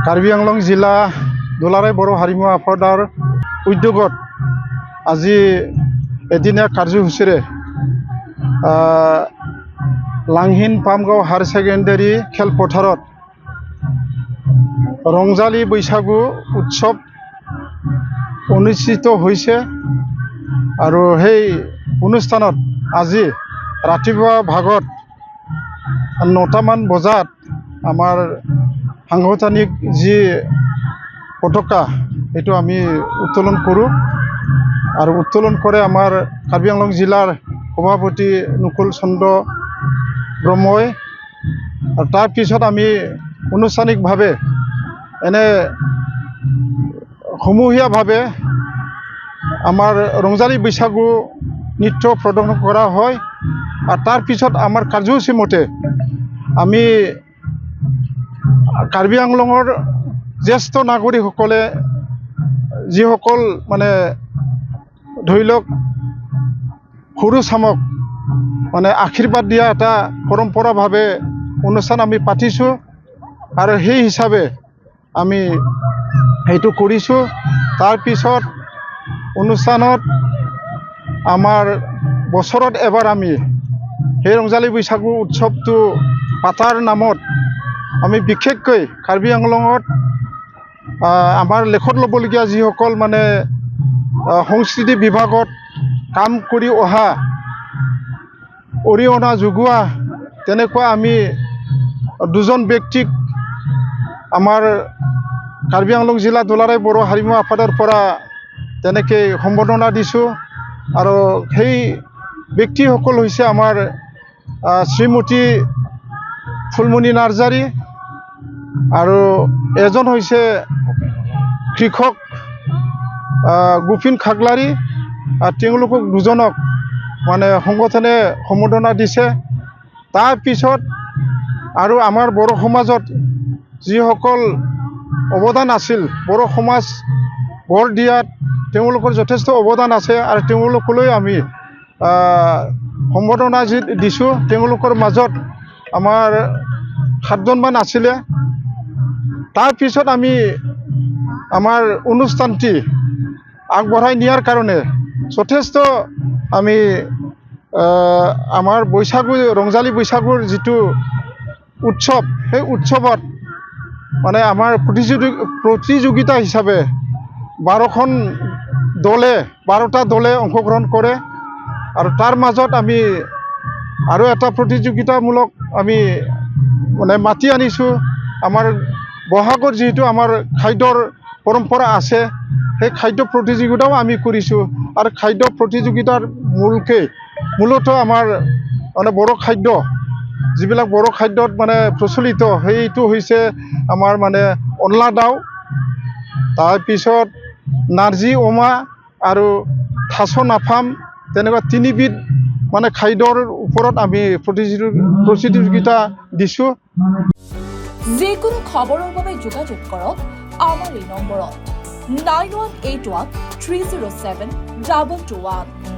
কাৰ্বি আংলং জিলা দুলাৰায় বড়ো হাৰিমু আফাদৰ উদ্যোগত আজি এদিনীয়া কাৰ্যসূচীৰে লাংহিন পামগাঁও হায়াৰ ছেকেণ্ডাৰী খেলপথাৰত ৰংজালী বৈশাগু উৎসৱ অনুষ্ঠিত হৈছে আৰু সেই অনুষ্ঠানত আজি ৰাতিপুৱা ভাগত 9টামান বজাত আমাৰ সাংগঠনিক যি পতাকা এইটো আমি উত্তোলন কৰোঁ আৰু উত্তোলন কৰে আমাৰ কাৰ্বি আংলং জিলাৰ সভাপতি নুকুল চন্দ্ৰ ব্ৰহ্মই। আৰু তাৰপিছত আমি আনুষ্ঠানিকভাৱে এনে সমূহীয়াভাৱে আমাৰ ৰংজালী বৈশাগু নৃত্য প্ৰদৰ্শন কৰা হয়। আৰু তাৰপিছত আমাৰ কাৰ্যসূচী মতে আমি কাৰ্বি আংলঙৰ জ্যেষ্ঠ নাগৰিকসকলে যিসকল মানে ধৰি লওক সৰু চামক মানে আশীৰ্বাদ দিয়া এটা পৰম্পৰাভাৱে অনুষ্ঠান আমি পাতিছোঁ আৰু সেই হিচাপে আমি সেইটো কৰিছোঁ। তাৰপিছত অনুষ্ঠানত আমাৰ বছৰত এবাৰ আমি সেই ৰংজালী বৈশাগু উৎসৱটো পাতাৰ নামত আমি বিশেষকৈ কাৰ্বি আংলঙত আমাৰ লেখত ল'বলগীয়া যিসকল মানে সংস্কৃতি বিভাগত কাম কৰি অহা অৰিহণা যোগোৱা তেনেকুৱা আমি দুজন ব্যক্তিক আমাৰ কাৰ্বি আংলং জিলা দুলাৰায় বড়ো হাৰিমু আফাদৰ পৰা তেনেকৈ সম্বৰ্ধনা দিছোঁ। আৰু সেই ব্যক্তিসকল হৈছে আমাৰ শ্ৰীমতী ফুলমণি নাৰ্জাৰী আৰু এজন হৈছে কৃষক গোপীন খাগলাৰী। তেওঁলোকক দুজনক মানে সংগঠনে সম্বৰ্ধনা দিছে। তাৰপিছত আৰু আমাৰ বড়ো সমাজত যিসকল অৱদান আছিল বড়ো সমাজ গঢ় দিয়াত তেওঁলোকৰ যথেষ্ট অৱদান আছে আৰু তেওঁলোকলৈ আমি সম্বৰ্ধনা দিছোঁ। তেওঁলোকৰ মাজত আমাৰ 7জনমান আছিলে। তাৰপিছত আমি আমাৰ অনুষ্ঠানটি আগবঢ়াই নিয়াৰ কাৰণে যথেষ্ট আমি আমাৰ বৈশাগু ৰংজালী বৈশাগুৰ যিটো উৎসৱ সেই উৎসৱত মানে আমাৰ প্ৰতিযোগিতা হিচাপে 12টা দলে অংশগ্ৰহণ কৰে। আৰু তাৰ মাজত আমি আৰু এটা প্ৰতিযোগিতামূলক আমি মানে মাতি আনিছোঁ। আমাৰ বহাগৰ যিহেতু আমাৰ খাদ্যৰ পৰম্পৰা আছে সেই খাদ্য প্ৰতিযোগিতাও আমি কৰিছোঁ। আৰু খাদ্য প্ৰতিযোগিতাৰ মূলতঃ আমাৰ মানে বড়ো খাদ্য যিবিলাক বড়ো খাদ্যত মানে প্ৰচলিত সেইটো হৈছে আমাৰ মানে অনলা দাও, তাৰপিছত নাৰ্জী অমা আৰু থাচ নাফাম তেনেকুৱা 3বিধ মানে খাদ্যৰ ওপৰত আমি প্ৰতিযোগিতা দিছোঁ। যিকোনো খবৰৰ বাবে যোগাযোগ কৰক আমাৰ এই নম্বৰত 9181 307 221।